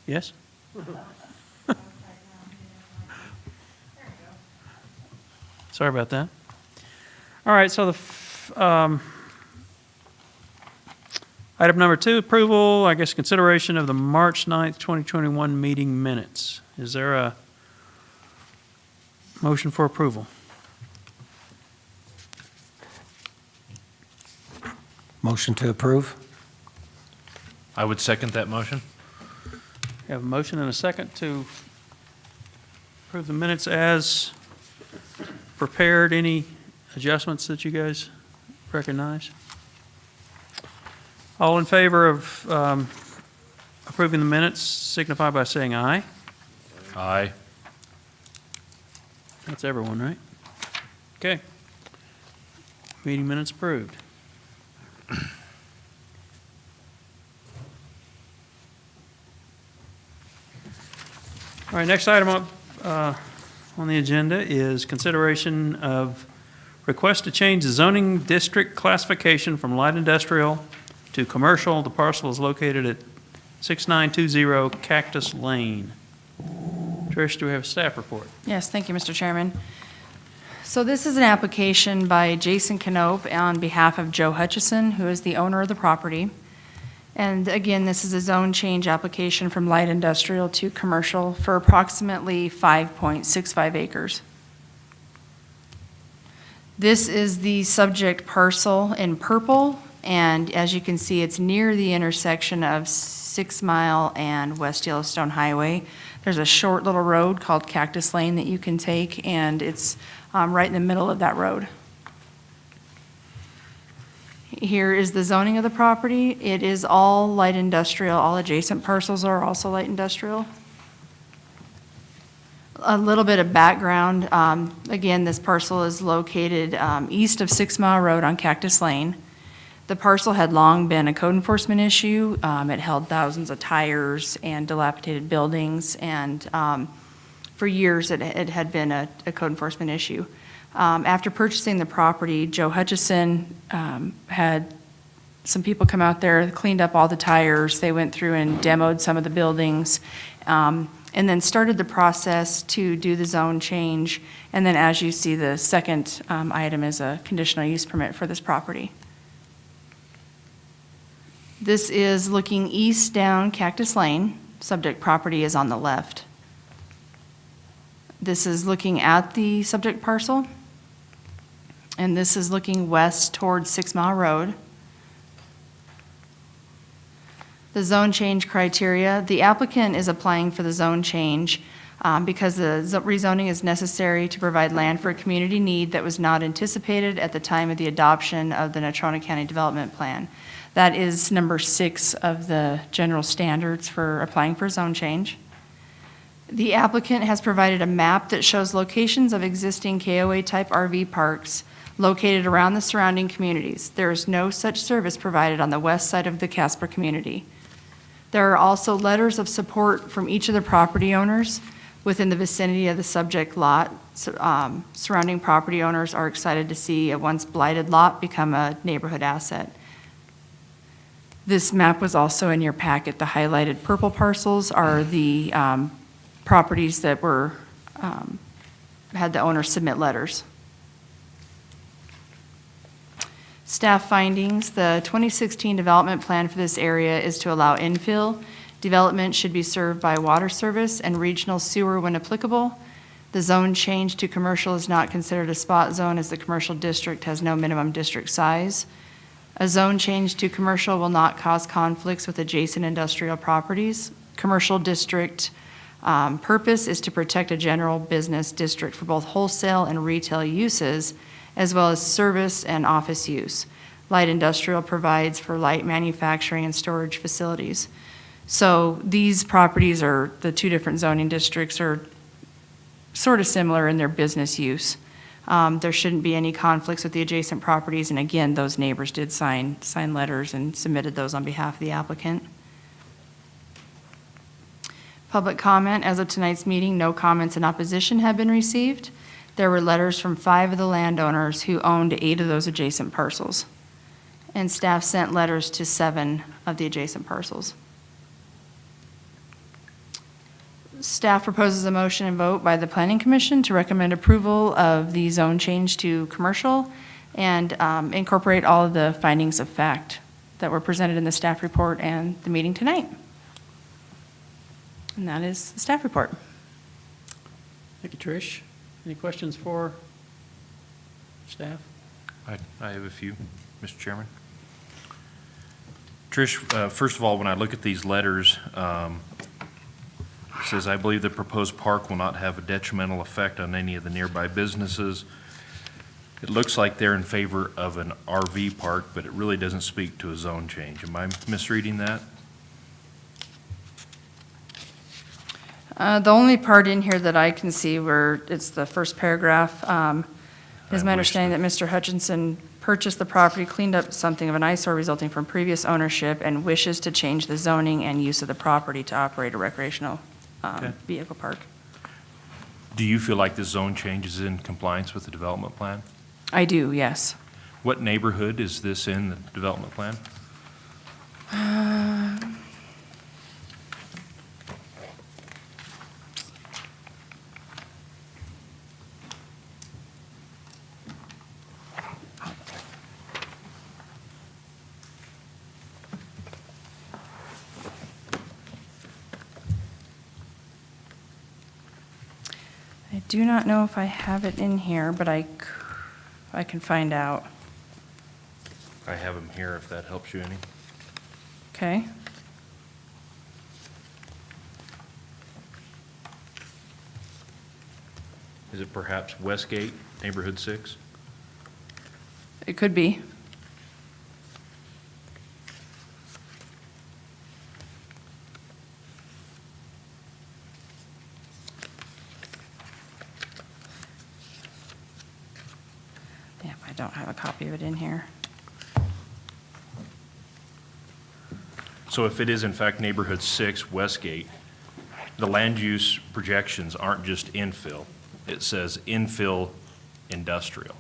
Yes? Sorry about that. All right, so item number 2, approval, I guess consideration of the March 9th, 2021 meeting minutes. Is there a motion for approval? Motion to approve? I would second that motion. We have a motion and a second to approve the minutes as prepared. Any adjustments that you guys recognize? All in favor of approving the minutes signify by saying aye. Aye. That's everyone, right? Okay. Meeting minutes approved. All right, next item up on the agenda is consideration of request to change the zoning district classification from light industrial to commercial. The parcel is located at 6920 Cactus Lane. Trish, do we have a staff report? Yes, thank you, Mr. Chairman. So this is an application by Jason Knope on behalf of Joe Hutchison, who is the owner of the property. And again, this is a zone change application from light industrial to commercial for approximately 5.65 acres. This is the subject parcel in purple, and as you can see, it's near the intersection of 6 Mile and West Yellowstone Highway. There's a short little road called Cactus Lane that you can take, and it's right in the middle of that road. Here is the zoning of the property. It is all light industrial. All adjacent parcels are also light industrial. A little bit of background. Again, this parcel is located east of 6 Mile Road on Cactus Lane. The parcel had long been a code enforcement issue. It held thousands of tires and dilapidated buildings, and for years it had been a code enforcement issue. After purchasing the property, Joe Hutchison had some people come out there, cleaned up all the tires. They went through and demoed some of the buildings, and then started the process to do the zone change. And then, as you see, the second item is a conditional use permit for this property. This is looking east down Cactus Lane. Subject property is on the left. This is looking at the subject parcel. And this is looking west towards 6 Mile Road. The zone change criteria, the applicant is applying for the zone change because the rezoning is necessary to provide land for a community need that was not anticipated at the time of the adoption of the Natrona County Development Plan. That is number 6 of the general standards for applying for zone change. The applicant has provided a map that shows locations of existing KOA-type RV parks located around the surrounding communities. There is no such service provided on the west side of the Casper community. There are also letters of support from each of the property owners within the vicinity of the subject lot. Surrounding property owners are excited to see a once blighted lot become a neighborhood asset. This map was also in your packet. The highlighted purple parcels are the properties that were had the owner submit letters. Staff findings, the 2016 development plan for this area is to allow infill. Development should be served by water service and regional sewer when applicable. The zone change to commercial is not considered a spot zone as the commercial district has no minimum district size. A zone change to commercial will not cause conflicts with adjacent industrial properties. Commercial district purpose is to protect a general business district for both wholesale and retail uses, as well as service and office use. Light industrial provides for light manufacturing and storage facilities. So these properties are, the two different zoning districts are sort of similar in their business use. There shouldn't be any conflicts with the adjacent properties, and again, those neighbors did sign letters and submitted those on behalf of the applicant. Public comment, as of tonight's meeting, no comments in opposition have been received. There were letters from 5 of the landowners who owned 8 of those adjacent parcels. And staff sent letters to 7 of the adjacent parcels. Staff proposes a motion and vote by the Planning Commission to recommend approval of the zone change to commercial and incorporate all of the findings of fact that were presented in the staff report and the meeting tonight. And that is the staff report. Thank you, Trish. Any questions for staff? I have a few, Mr. Chairman. Trish, first of all, when I look at these letters, it says, "I believe the proposed park will not have a detrimental effect on any of the nearby businesses." It looks like they're in favor of an RV park, but it really doesn't speak to a zone change. Am I misreading that? The only part in here that I can see where it's the first paragraph, is my understanding that Mr. Hutchinson purchased the property, cleaned up something of an eyesore resulting from previous ownership, and wishes to change the zoning and use of the property to operate a recreational Okay. vehicle park. Do you feel like this zone change is in compliance with the development plan? I do, yes. What neighborhood is this in, the development plan? I do not know if I have it in here, but I can find out. I have them here if that helps you any. Okay? Is it perhaps Westgate, neighborhood 6? It could be. Yeah, I don't have a copy of it in here. So if it is in fact neighborhood 6, Westgate, the land use projections aren't just infill. It says infill industrial.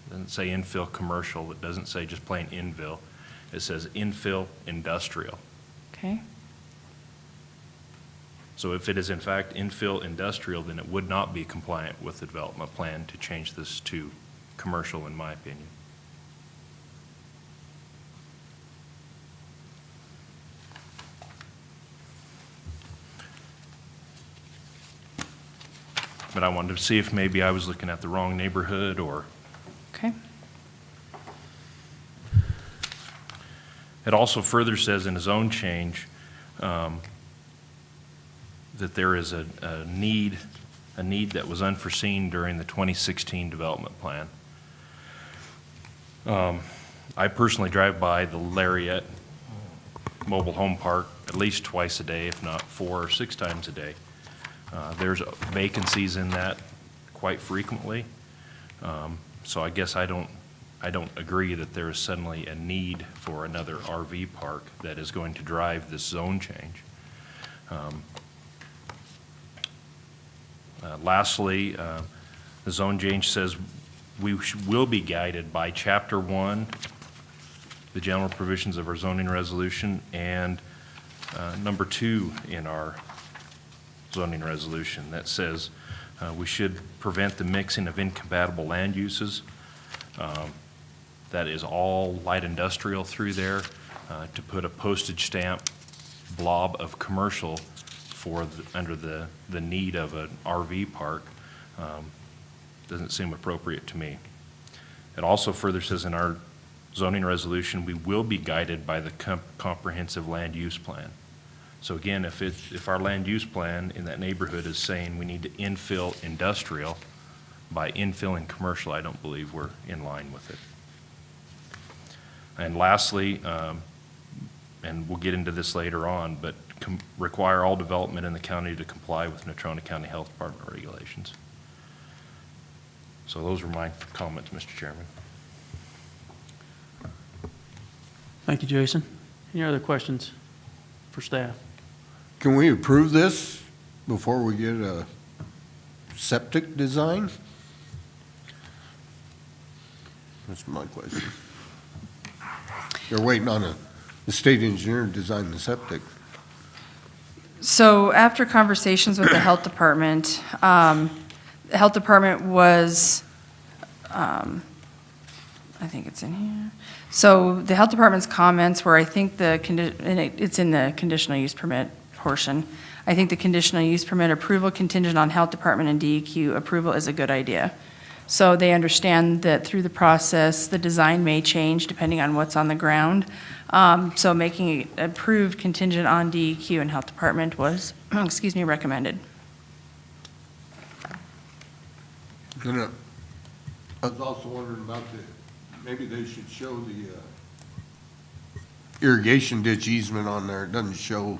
It doesn't say infill commercial. It doesn't say just plain infill. It says infill industrial. Okay? So if it is in fact infill industrial, then it would not be compliant with the development plan to change this to commercial, in my opinion. But I wanted to see if maybe I was looking at the wrong neighborhood or. Okay? It also further says in a zone change that there is a need that was unforeseen during the 2016 development plan. I personally drive by the Lariat Mobile Home Park at least twice a day, if not 4 or 6 times a day. There's vacancies in that quite frequently. So I guess I don't agree that there is suddenly a need for another RV park that is going to drive this zone change. Lastly, the zone change says we will be guided by Chapter 1, the general provisions of our zoning resolution, and number 2 in our zoning resolution that says we should prevent the mixing of incompatible land uses. That is all light industrial through there. To put a postage stamp blob of commercial for under the need of an RV park doesn't seem appropriate to me. It also further says in our zoning resolution we will be guided by the comprehensive land use plan. So again, if our land use plan in that neighborhood is saying we need to infill industrial, by infilling commercial, I don't believe we're in line with it. And lastly, and we'll get into this later on, but require all development in the county to comply with Natrona County Health Department regulations. So those were my comments, Mr. Chairman. Thank you, Jason. Any other questions for staff? Can we approve this before we get a septic design? That's my question. You're waiting on the state engineer to design the septic. So after conversations with the health department was, I think it's in here. So the health department's comments were, I think it's in the conditional use permit portion. I think the conditional use permit approval contingent on health department and DEQ approval is a good idea. So they understand that through the process, the design may change depending on what's on the ground. So making it approved contingent on DEQ and health department was, recommended. Then I was also wondering about maybe they should show the irrigation ditch easement on there. It doesn't show,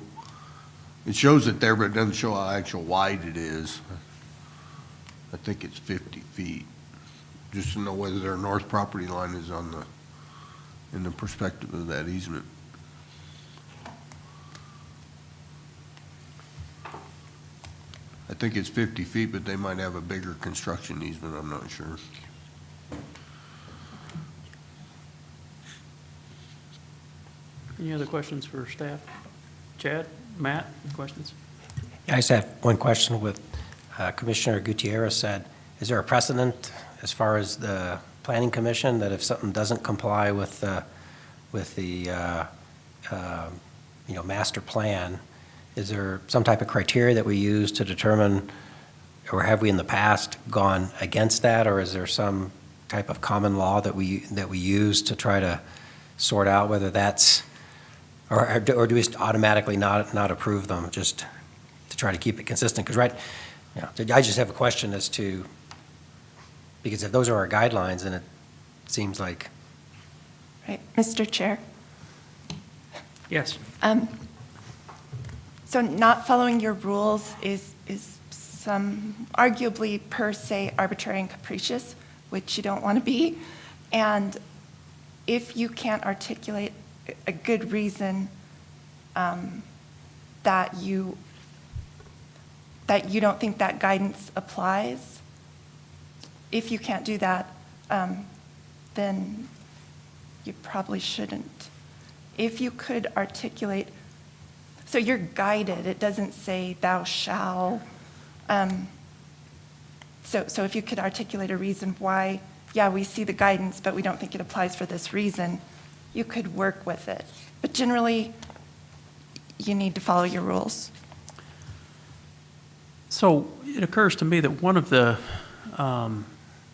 it shows it there, but it doesn't show how actual wide it is. I think it's 50 feet, just to know whether their north property line is in the perspective of that easement. I think it's 50 feet, but they might have a bigger construction easement, I'm not sure. Any other questions for staff? Chad, Matt, questions? I just have one question with Commissioner Gutierrez said, is there a precedent as far as the Planning Commission that if something doesn't comply with the master plan, is there some type of criteria that we use to determine, or have we in the past gone against that, or is there some type of common law that we use to try to sort out whether that's, or do we just automatically not approve them just to try to keep it consistent? Because I just have a question as to, because if those are our guidelines, then it seems like. Right, Mr. Chair. Yes. So not following your rules is some arguably per se arbitrary and capricious, which you don't want to be. And if you can't articulate a good reason that you don't think that guidance applies, if you can't do that, then you probably shouldn't. If you could articulate, so you're guided, it doesn't say thou shall. So if you could articulate a reason why, yeah, we see the guidance, but we don't think it applies for this reason, you could work with it. But generally, you need to follow your rules. So it occurs to me that one of the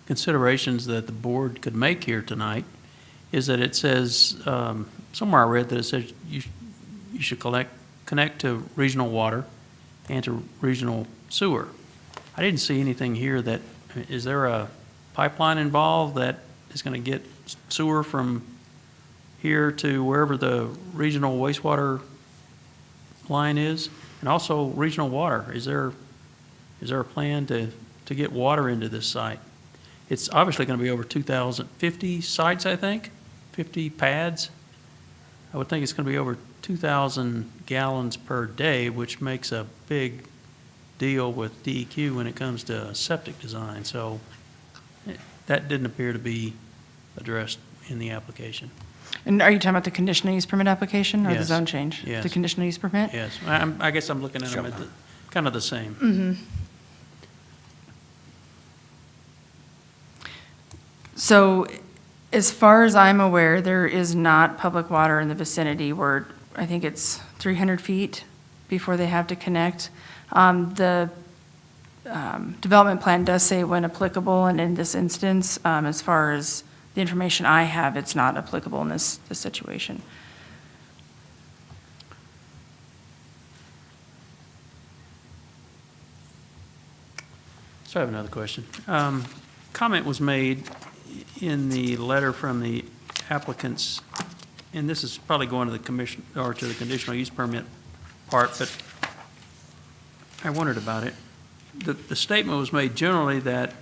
considerations that the board could make here tonight is that it says, somewhere I read that it says you should connect to regional water and to regional sewer. I didn't see anything here that, is there a pipeline involved that is going to get sewer from here to wherever the regional wastewater line is? And also regional water, is there a plan to get water into this site? It's obviously going to be over 2,050 sites, I think, 50 pads. I would think it's going to be over 2,000 gallons per day, which makes a big deal with DEQ when it comes to septic design. So that didn't appear to be addressed in the application. And are you talking about the conditional use permit application or the Yes. zone change? Yes. The conditional use permit? Yes, I guess I'm looking at them at kind of the same. Mm-hmm. So as far as I'm aware, there is not public water in the vicinity where I think it's 300 feet before they have to connect. The development plan does say when applicable, and in this instance, as far as the information I have, it's not applicable in this situation. So I have another question. Comment was made in the letter from the applicants, and this is probably going to the commission, or to the conditional use permit part, but I wondered about it. The statement was made generally that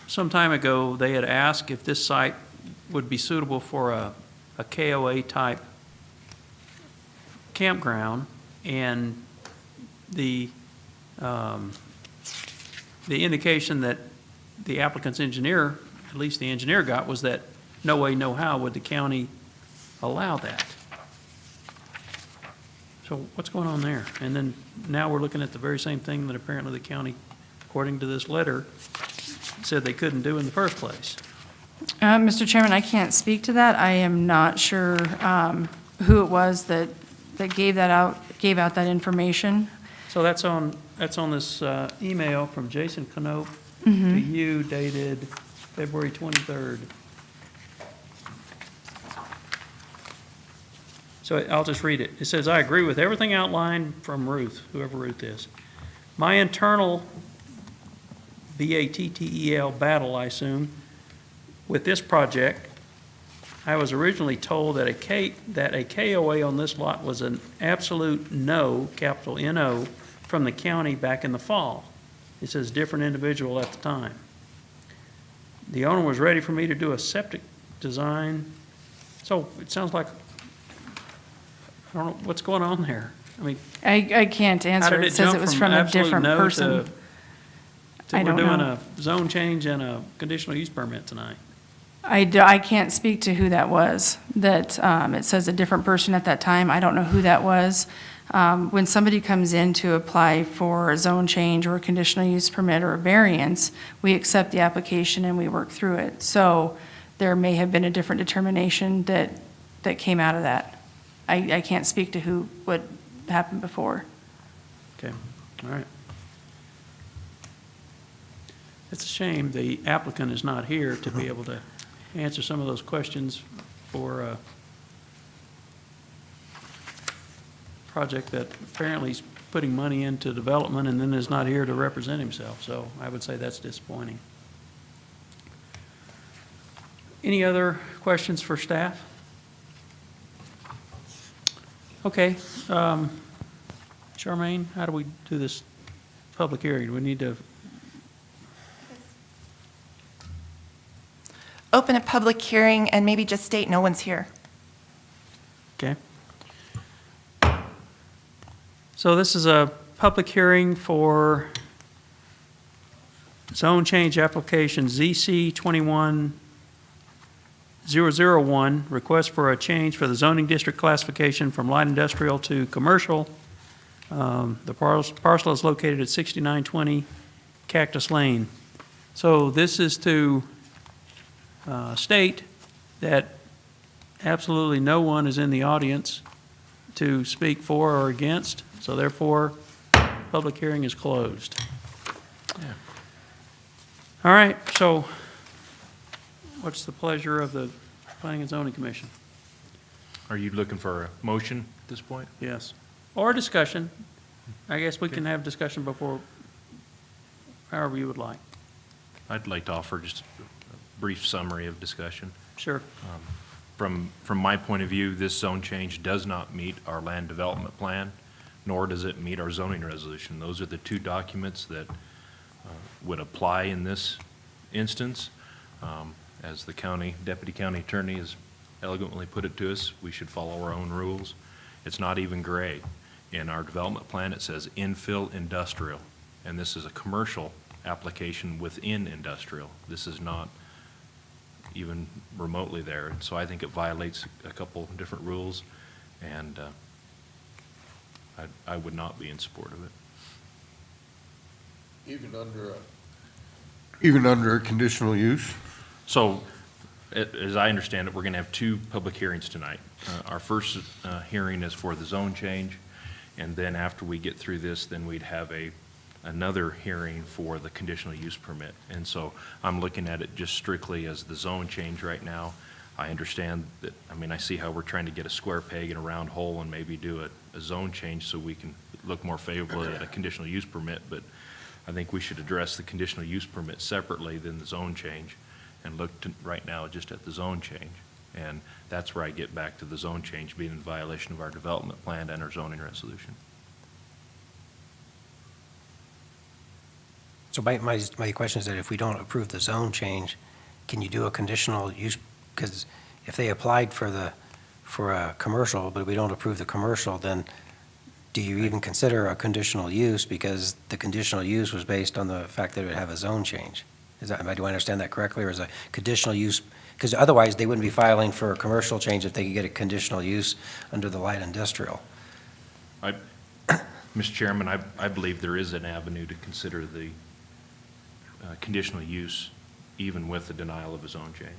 some time ago, they had asked if this site would be suitable for a KOA-type campground, and the indication that the applicant's engineer, at least the engineer got, was that no way, no how would the county allow that. So what's going on there? And then now we're looking at the very same thing that apparently the county, according to this letter, said they couldn't do in the first place. Mr. Chairman, I can't speak to that. I am not sure who it was that gave out that information. So that's on this email from Jason Knope to you dated February 23rd. So I'll just read it. It says, "I agree with everything outlined from Ruth," whoever Ruth is. "My internal BATTEL battle, I assume, with this project, I was originally told that a KOA on this lot was an absolute no, capital N-O, from the county back in the fall." It says different individual at the time. "The owner was ready for me to do a septic design." So it sounds like, I don't know, what's going on there? I mean, I can't how answer. did It it says jump it was from from a absolute different no person. to I we're don't doing know. a zone change and a conditional use permit tonight? I can't speak to who that was, that it says a different person at that time. I don't know who that was. When somebody comes in to apply for a zone change or a conditional use permit or a variance, we accept the application and we work through it. So there may have been a different determination that came out of that. I can't speak to what happened before. Okay, all right. It's a shame the applicant is not here to be able to answer some of those questions for a project that apparently is putting money into development and then is not here to represent himself. So I would say that's disappointing. Any other questions for staff? Okay. Charmaine, how do we do this public hearing? Do we need to? Open a public hearing and maybe just state no one's here. Okay. So this is a public hearing for zone change application ZC 21001, request for a change for the zoning district classification from light industrial to commercial. The parcel is located at 6920 Cactus Lane. So this is to state that absolutely no one is in the audience to speak for or against, so therefore, public hearing is closed. All right, so what's the pleasure of the Planning and Zoning Commission? Are you looking for a motion at this point? Yes. Or discussion. I guess we can have discussion before, however you would like. I'd like to offer just a brief summary of discussion. Sure. From my point of view, this zone change does not meet our land development plan, nor does it meet our zoning resolution. Those are the two documents that would apply in this instance. As the deputy county attorney has elegantly put it to us, we should follow our own rules. It's not even gray. In our development plan, it says infill industrial, and this is a commercial application within industrial. This is not even remotely there. And so I think it violates a couple different rules, and I would not be in support of it. Even under a conditional use? So, as I understand it, we're going to have two public hearings tonight. Our first hearing is for the zone change, and then after we get through this, then we'd have another hearing for the conditional use permit. And so I'm looking at it just strictly as the zone change right now. I understand that, I see how we're trying to get a square peg in a round hole and maybe do a zone change so we can look more favorably at a conditional use permit, but I think we should address the conditional use permit separately than the zone change and look right now just at the zone change. And that's where I get back to the zone change being in violation of our development plan and our zoning resolution. So my question is that if we don't approve the zone change, can you do a conditional use? Because if they applied for a commercial, but we don't approve the commercial, then do you even consider a conditional use? Because the conditional use was based on the fact that it would have a zone change. Do I understand that correctly, or is a conditional use, because otherwise they wouldn't be filing for a commercial change if they could get a conditional use under the light industrial? Mr. Chairman, I believe there is an avenue to consider the conditional use even with the denial of a zone change.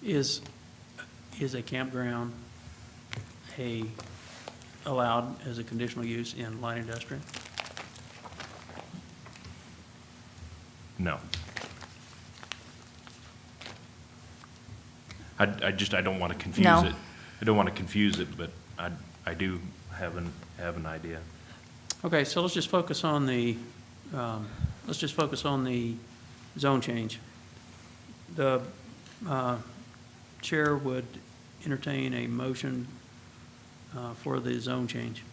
Is a campground allowed as a conditional use in light industrial? No. I don't want to confuse No. it. I don't want to confuse it, but I do have an idea. Okay, so let's just focus on the zone change. The chair would entertain a motion for the zone change.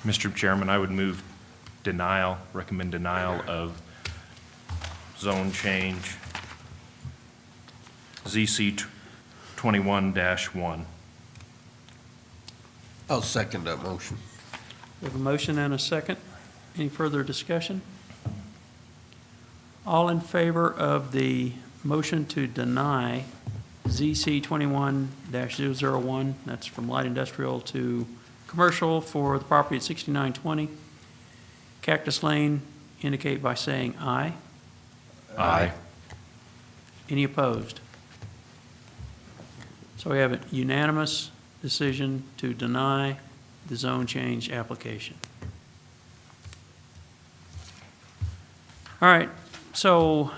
Mr. Chairman, I would move recommend denial of zone change ZC 21-1. I'll second that motion. We have a motion and a second. Any further discussion? All in favor of the motion to deny ZC 21-001, that's from light industrial to commercial for the property at 6920 Cactus Lane, indicate by saying aye. Aye. Any opposed? So we have a unanimous decision to deny the zone change application. All right, so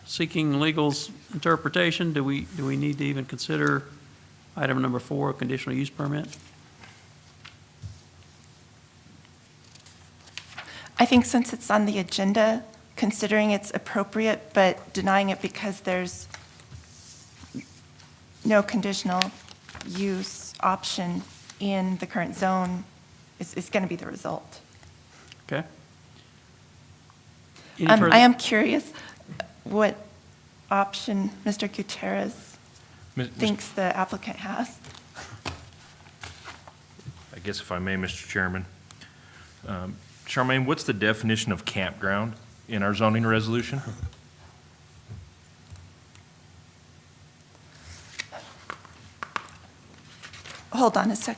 seeking legal's interpretation, do we need to even consider item number 4, conditional use permit? I think since it's on the agenda, considering it's appropriate, but denying it because there's no conditional use option in the current zone is going to be the result. Okay. Any further- I am curious what option Mr. Gutierrez thinks the applicant has. I guess if I may, Mr. Chairman. Charmaine, what's the definition of campground in our zoning resolution? Hold on a sec.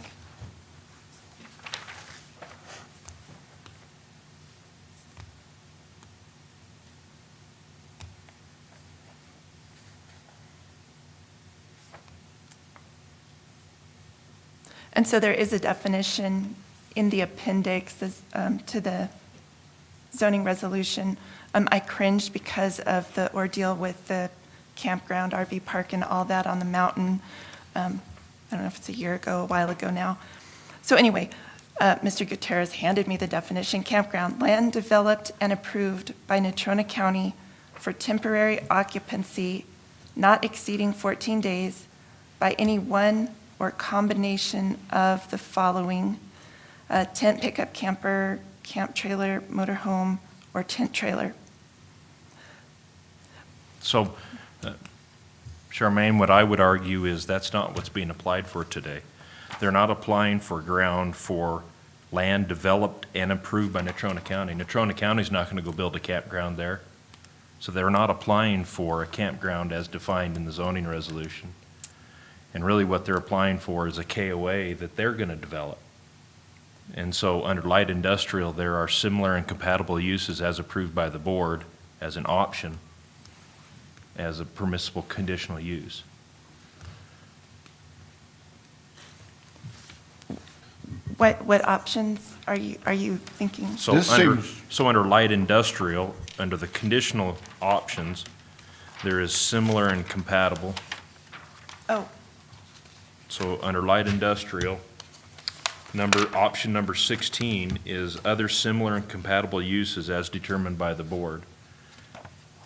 And so there is a definition in the appendix to the zoning resolution. I cringed because of the ordeal with the campground, RV park, and all that on the mountain. I don't know if it's a year ago, a while ago now. So anyway, Mr. Gutierrez handed me the definition: campground, land developed and approved by Natrona County for temporary occupancy not exceeding 14 days by any one or combination of the following: tent, pickup, camper, camp trailer, motorhome, or tent trailer. So, Charmaine, what I would argue is that's not what's being applied for today. They're not applying for ground for land developed and approved by Natrona County. Natrona County's not going to go build a campground there. So they're not applying for a campground as defined in the zoning resolution. And really what they're applying for is a KOA that they're going to develop. And so under light industrial, there are similar and compatible uses as approved by the board as an option, as a permissible conditional use. What options are you thinking? So This seems- under light industrial, under the conditional options, there is similar and compatible. Oh, So under light industrial, option number 16 is other similar and compatible uses as determined by the board.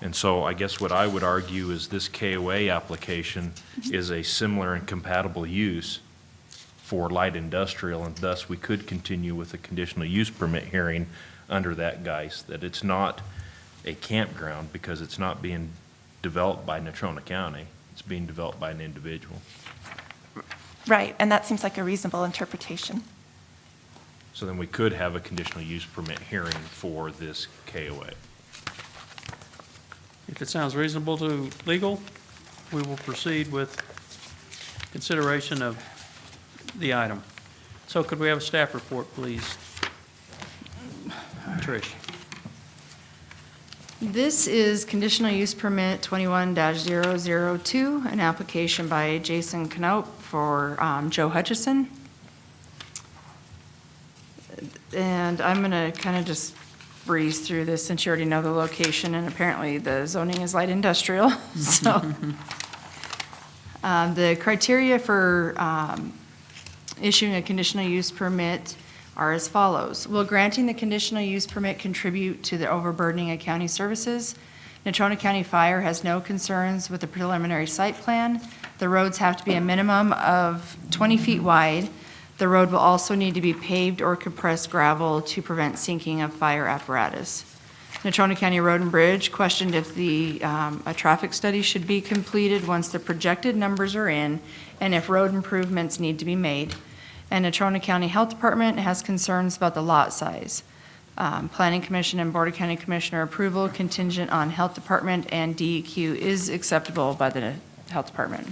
And so I guess what I would argue is this KOA application is a similar and compatible use for light industrial, and thus we could continue with a conditional use permit hearing under that guise, that it's not a campground because it's not being developed by Natrona County. It's being developed by an individual. right, and that seems like a reasonable interpretation. So then we could have a conditional use permit hearing for this KOA. If it sounds reasonable to legal, we will proceed with consideration of the item. So could we have a staff report, please? Trish? This is conditional use permit 21-002, an application by Jason Knoop for Joe Hutchison. And I'm going to kind of just breeze through this since you already know the location, and apparently the zoning is light industrial. So the criteria for issuing a conditional use permit are as follows. Will granting the conditional use permit contribute to the overburdening of county services? Natrona County Fire has no concerns with the preliminary site plan. The roads have to be a minimum of 20 feet wide. The road will also need to be paved or compressed gravel to prevent sinking of fire apparatus. Natrona County Road and Bridge questioned if a traffic study should be completed once the projected numbers are in and if road improvements need to be made. And Natrona County Health Department has concerns about the lot size. Planning Commission and Board of County Commissioner approval contingent on Health Department and DEQ is acceptable by the Health Department.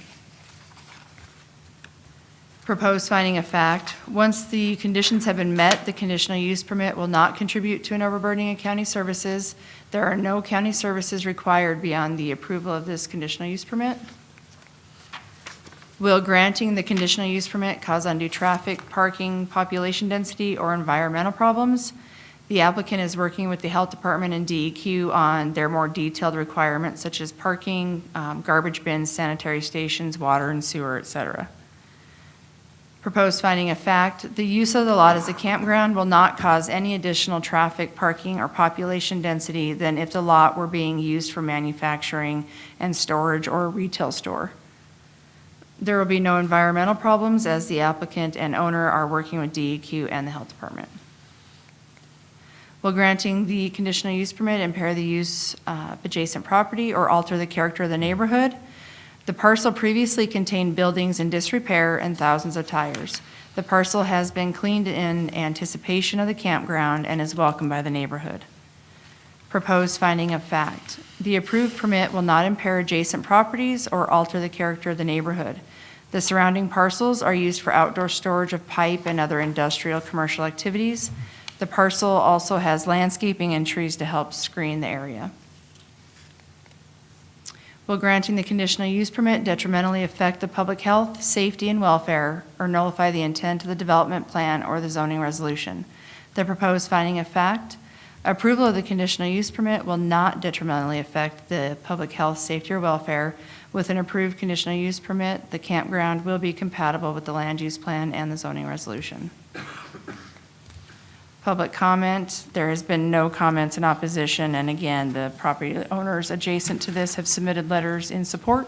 Proposed finding of fact, once the conditions have been met, the conditional use permit will not contribute to an overburdening of county services. There are no county services required beyond the approval of this conditional use permit. Will granting the conditional use permit cause undue traffic, parking, population density, or environmental problems? The applicant is working with the Health Department and DEQ on their more detailed requirements such as parking, garbage bins, sanitary stations, water and sewer, et cetera. Proposed finding of fact, the use of the lot as a campground will not cause any additional traffic, parking, or population density than if the lot were being used for manufacturing and storage or a retail store. There will be no environmental problems as the applicant and owner are working with DEQ and the Health Department. Will granting the conditional use permit impair the use of adjacent property or alter the character of the neighborhood? The parcel previously contained buildings in disrepair and thousands of tires. The parcel has been cleaned in anticipation of the campground and is welcomed by the neighborhood. Proposed finding of fact. The approved permit will not impair adjacent properties or alter the character of the neighborhood. The surrounding parcels are used for outdoor storage of pipe and other industrial commercial activities. The parcel also has landscaping and trees to help screen the area. Will granting the conditional use permit detrimentally affect the public health, safety, and welfare, or nullify the intent of the development plan or the zoning resolution? The proposed finding of fact. Approval of the conditional use permit will not detrimentally affect the public health, safety, or welfare. With an approved conditional use permit, the campground will be compatible with the land use plan and the zoning resolution. Public comment, there has been no comments in opposition, and again, the property owners adjacent to this have submitted letters in support.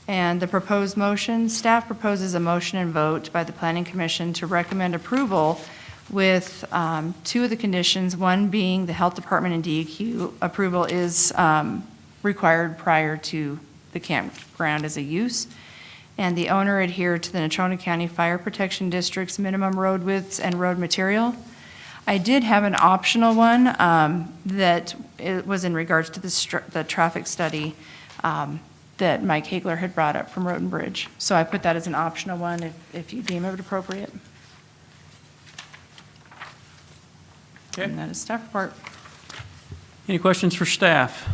And the proposed motion, staff proposes a motion and vote by the Planning Commission to recommend approval with two of the conditions, one being the Health Department and DEQ approval is required prior to the campground as a use, and the owner adhere to the Natrona County Fire Protection District's minimum road widths and road material. I did have an optional one that it was in regards to the traffic study that Mike Hagler had brought up from Road and Bridge. So I put that as an optional one if you deem it appropriate. Okay. And that is staff report. Any questions for staff?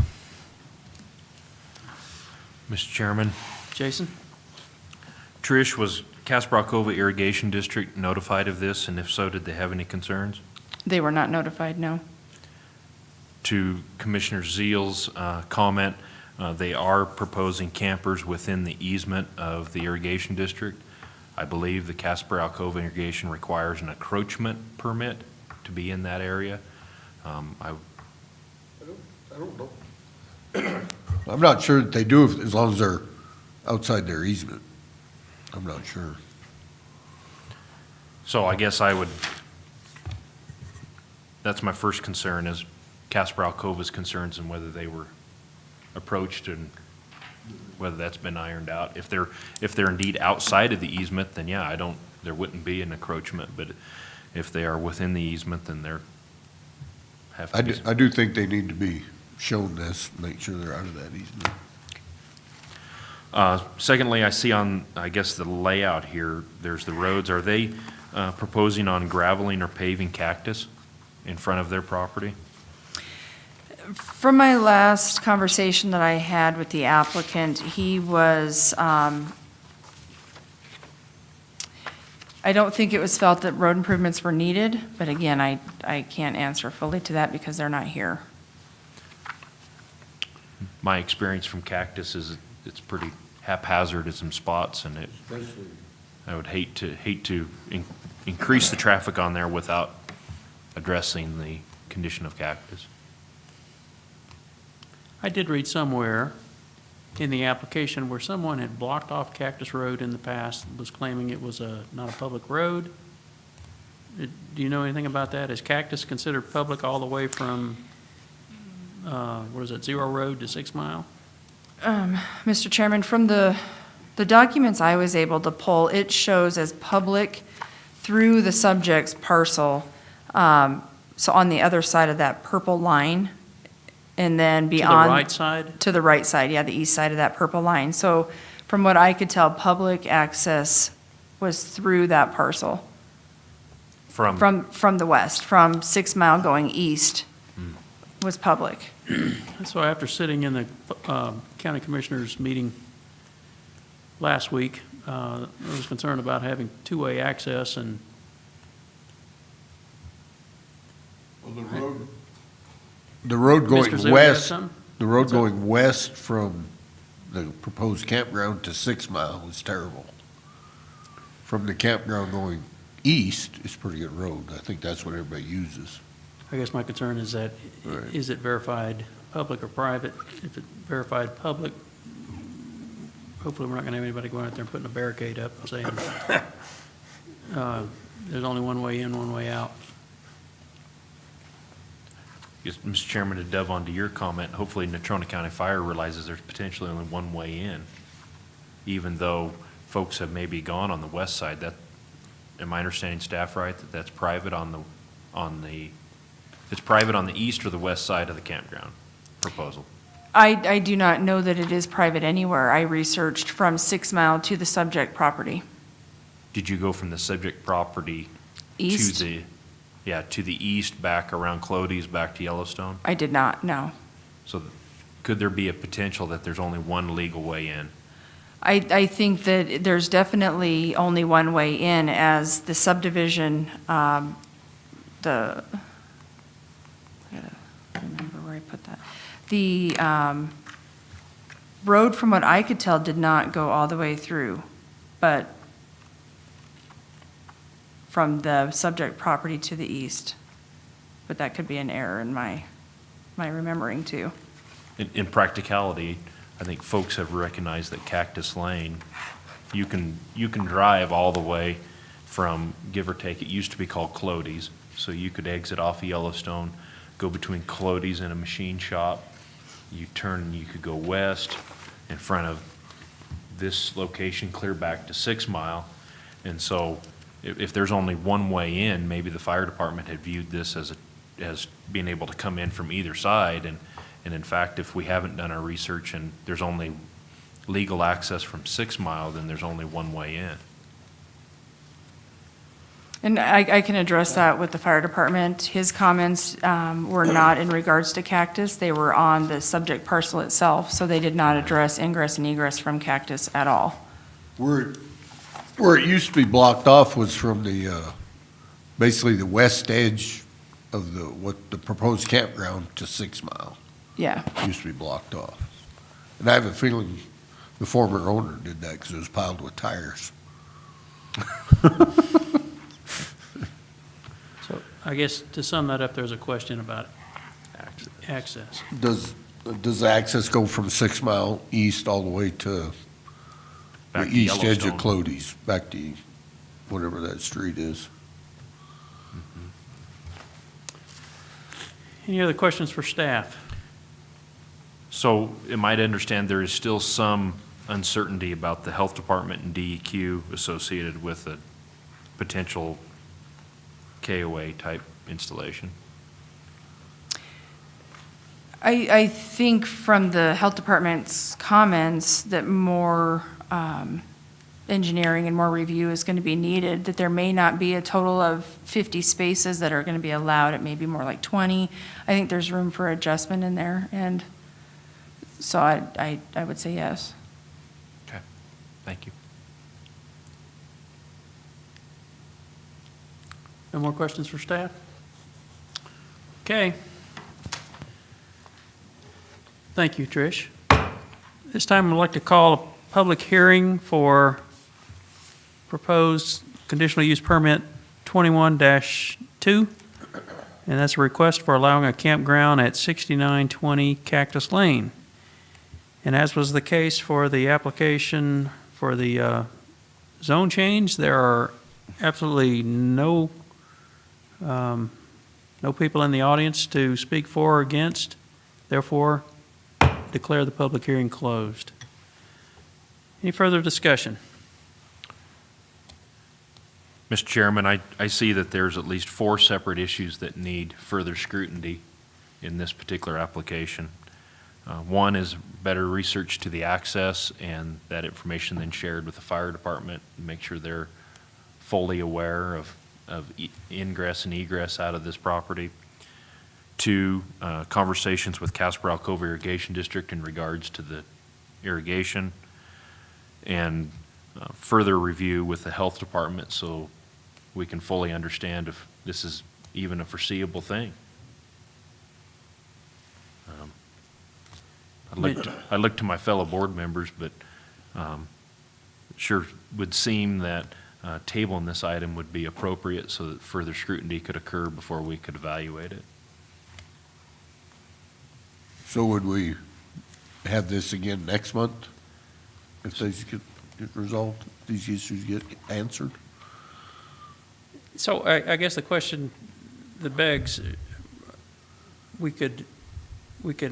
Mr. Chairman, Jason? Trish, was Casper-Alcova Irrigation District notified of this, and if so, did they have any concerns? They were not notified, no. To Commissioner Zeal's comment, they are proposing campers within the easement of the irrigation district. I believe the Casper-Alcova Irrigation requires an encroachment permit to be in that area. I don't know. I'm not sure that they do as long as they're outside their easement. I'm not sure. So I guess that's my first concern, is Casper-Alcova's concerns and whether they were approached and whether that's been ironed out. If they're indeed outside of the easement, then yeah, there wouldn't be an encroachment, but if they are within the easement, then have to be. I do think they need to be shown this, make sure they're out of that easement. Secondly, I see on, I guess, the layout here, there's the roads. Are they proposing on graveling or paving cactus in front of their property? From my last conversation that I had with the applicant, he was, I don't think it was felt that road improvements were needed, but again, I can't answer fully to that because they're not here. My experience from cactus is it's pretty haphazard in some spots, and I would hate to increase the traffic on there without addressing the condition of cactus. I did read somewhere in the application where someone had blocked off Cactus Road in the past, was claiming it was not a public road. Do you know anything about that? Is Cactus considered public all the way from, what is it, Zero Road to 6 Mile? Mr. Chairman, from the documents I was able to pull, it shows as public through the subject's parcel. So on the other side of that purple line, and then beyond. To the right side? To the right side, yeah, the east side of that purple line. So from what I could tell, public access was through that parcel. From the west, from 6 Mile going east was public. So after sitting in the county commissioners meeting last week, I was concerned about having two-way access and The road Mr. going Zhu, you had west, something? the road What's up? going west from the proposed campground to 6 Mile was terrible. From the campground going east, it's a pretty good road. I think that's what everybody uses. I guess my concern is that, Right. is it verified public or private? If it's verified public, hopefully we're not going to have anybody going out there and putting a barricade up and saying, there's only one way in, one way out. Yes, Mr. Chairman, to delve onto your comment, hopefully Natrona County Fire realizes there's potentially only one way in, even though folks have maybe gone on the west side. That, am I understanding staff right, that that's private on the, it's private on the east or the west side of the campground proposal? I do not know that it is private anywhere. I researched from 6 Mile to the subject property. Did you go from the subject property East? to the, yeah, to the east, back around Clody's, back to Yellowstone? I did not, no. So could there be a potential that there's only one legal way in? I think that there's definitely only one way in, as the subdivision, I gotta remember where I put that. The road, from what I could tell, did not go all the way through, but from the subject property to the east. But that could be an error in my remembering too. In practicality, I think folks have recognized that Cactus Lane, you can drive all the way from, give or take, it used to be called Clody's, so you could exit off of Yellowstone, go between Clody's and a machine shop, you turn and you could go west in front of this location, clear back to 6 Mile, and so if there's only one way in, maybe the fire department had viewed this as being able to come in from either side, and in fact, if we haven't done our research and there's only legal access from 6 Mile, then there's only one way in. And I can address that with the fire department. His comments were not in regards to Cactus. They were on the subject parcel itself, so they did not address ingress and egress from Cactus at all. Where it used to be blocked off was from the, basically the west edge of the proposed campground to 6 Mile. Yeah. Used to be blocked off. And I have a feeling the former owner did that because it was piled with tires. So I guess to sum that up, there's a question about access. Does the access go from 6 Mile east all the way to the Back to east edge of Yellowstone. Clody's, back to whatever that street is? Any other questions for staff? So am I to understand there is still some uncertainty about the health department and DEQ associated with a potential KOA type installation? I think from the health department's comments that more engineering and more review is going to be needed, that there may not be a total of 50 spaces that are going to be allowed. It may be more like 20. I think there's room for adjustment in there, and so I would say yes. Okay, thank you. No more questions for staff? Okay. Thank you, Trish. This time I'd like to call a public hearing for proposed conditional use permit 21-2, and that's a request for allowing a campground at 6920 Cactus Lane. And as was the case for the application for the zone change, there are absolutely no people in the audience to speak for or against. Therefore, declare the public hearing closed. Any further discussion? Mr. Chairman, I see that there's at least 4 separate issues that need further scrutiny in this particular application. One is better research to the access, and that information then shared with the fire department, make sure they're fully aware of ingress and egress out of this property. 2, conversations with Casper Alcova Irrigation District in regards to the irrigation, and further review with the health department so we can fully understand if this is even a foreseeable thing. I look to my fellow board members, but sure would seem that tabling this item would be appropriate so that further scrutiny could occur before we could evaluate it. So would we have this again next month? If these get resolved, these issues get answered? So I guess the question that begs, we could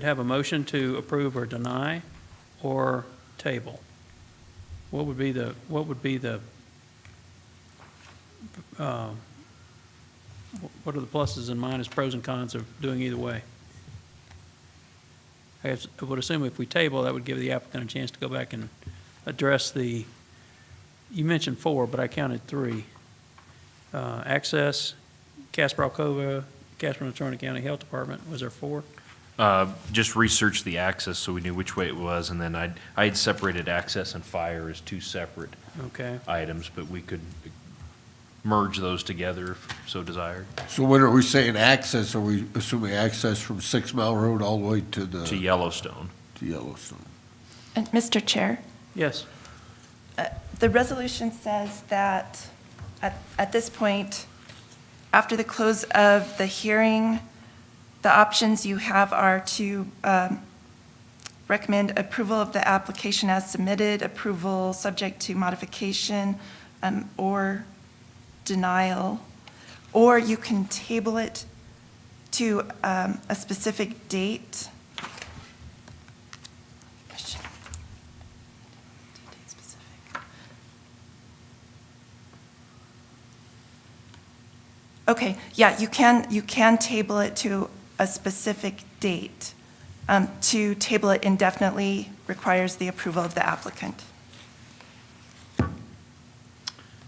have a motion to approve or deny or table. What would be the what are the pluses and minuses, pros and cons of doing either way? I would assume if we table, that would give the applicant a chance to go back and address you mentioned 4, but I counted 3. Access, Casper Alcova, Casper Natrona County Health Department, was there 4? Just research the access so we knew which way it was, and then I had separated access and fire as 2 separate Okay. items, but we could merge those together if so desired. So when are we saying access? Are we assuming access from 6 Mile Road all the way to To Yellowstone. to Yellowstone? And Mr. Chair, Yes. the resolution says that at this point, after the close of the hearing, the options you have are to recommend approval of the application as submitted, approval subject to modification, or denial, or you can table it to a specific date. Okay, yeah, you can table it to a specific date. To table it indefinitely requires the approval of the applicant.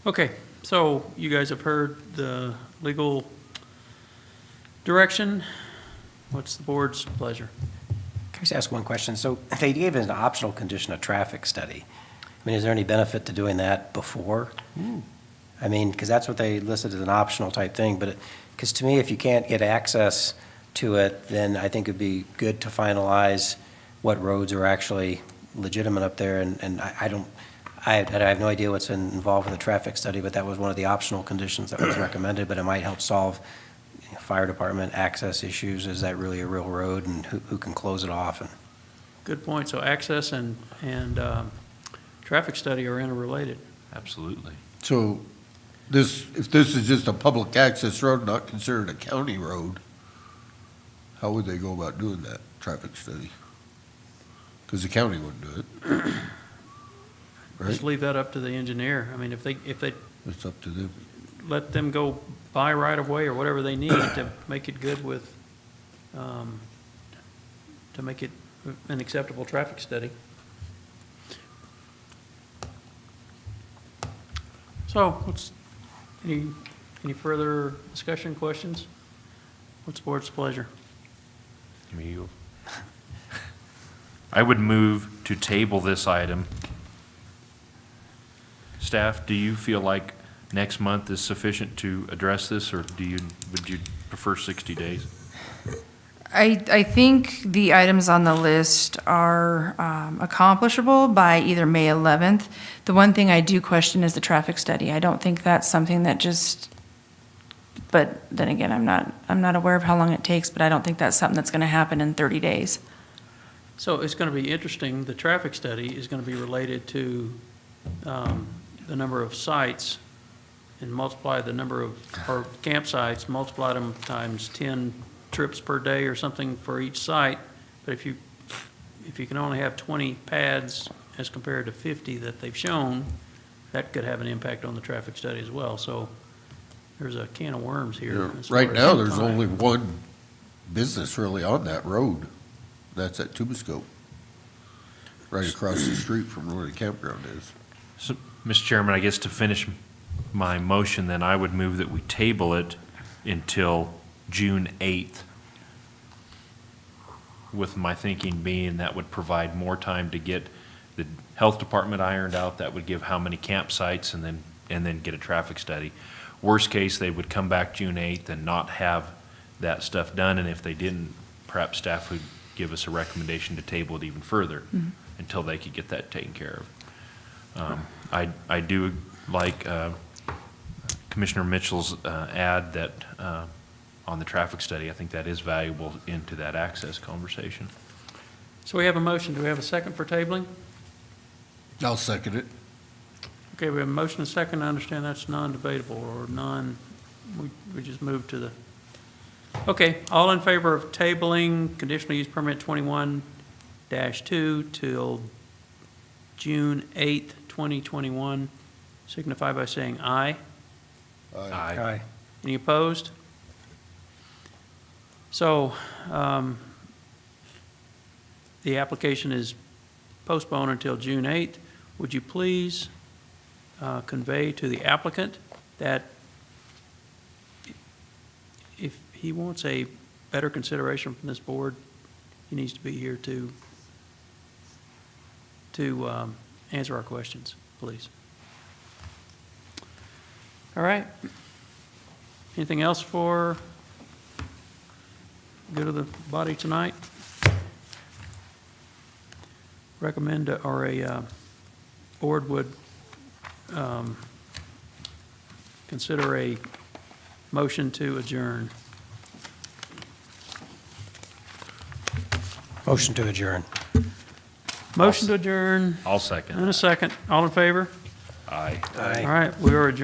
Okay, so you guys have heard the legal direction. What's the board's pleasure? Can I just ask one question? So they gave as an optional condition a traffic study. I mean, is there any benefit to doing that before? I mean, because that's what they listed as an optional type thing, but, because to me, if you can't get access to it, then I think it'd be good to finalize what roads are actually legitimate up there, and I have no idea what's involved with the traffic study, but that was one of the optional conditions that was recommended, but it might help solve fire department access issues. Is that really a real road, and who can close it off? And Good point. So access and traffic study are interrelated. Absolutely. So if this is just a public access road, not considered a county road, how would they go about doing that traffic study? Because the county wouldn't do it. Right? Just leave that up to the engineer. I mean, if they It's up to them. let them go buy right of way or whatever they need to make it good with to make it an acceptable traffic study. So, any further discussion, questions? What's the board's pleasure? I would move to table this item. Staff, do you feel like next month is sufficient to address this, or would you prefer 60 days? I think the items on the list are accomplishable by either May 11th. The one thing I do question is the traffic study. I don't think that's something that just, but then again, I'm not aware of how long it takes, but I don't think that's something that's going to happen in 30 days. So it's going to be interesting, the traffic study is going to be related to the number of sites, and multiply the number of, or campsites, multiply them times 10 trips per day or something for each site. But if you can only have 20 pads as compared to 50 that they've shown, that could have an impact on the traffic study as well. So there's a can of worms here. as far Right as now, there's time. only one business really on that road. That's at Tubascope, right across the street from where the campground is. So, Mr. Chairman, I guess to finish my motion, then I would move that we table it until June 8th, with my thinking being that would provide more time to get the health department ironed out. That would give how many campsites, and then get a traffic study. Worst case, they would come back June 8th and not have that stuff done, and if they didn't, perhaps staff would give us a recommendation to table it even further until they could get that taken care of. I do like Commissioner Mitchell's ad that on the traffic study. I think that is valuable into that access conversation. So we have a motion. Do we have a second for tabling? I'll second it. Okay, we have a motion and a second. I understand that's non-debatable or we just moved to the, okay, all in favor of tabling conditional use permit 21-2 till June 8th, 2021, signify by saying aye. Aye. Any opposed? So, the application is postponed until June 8th. Would you please convey to the applicant that if he wants a better consideration from this board, he needs to be here to answer our questions, please. All right. Anything else for good of the body tonight? Recommend, or a board would consider a motion to adjourn. Motion to adjourn. Motion to adjourn, I'll second and a that. second. All in favor? Aye. Aye. All right, we are adjourned.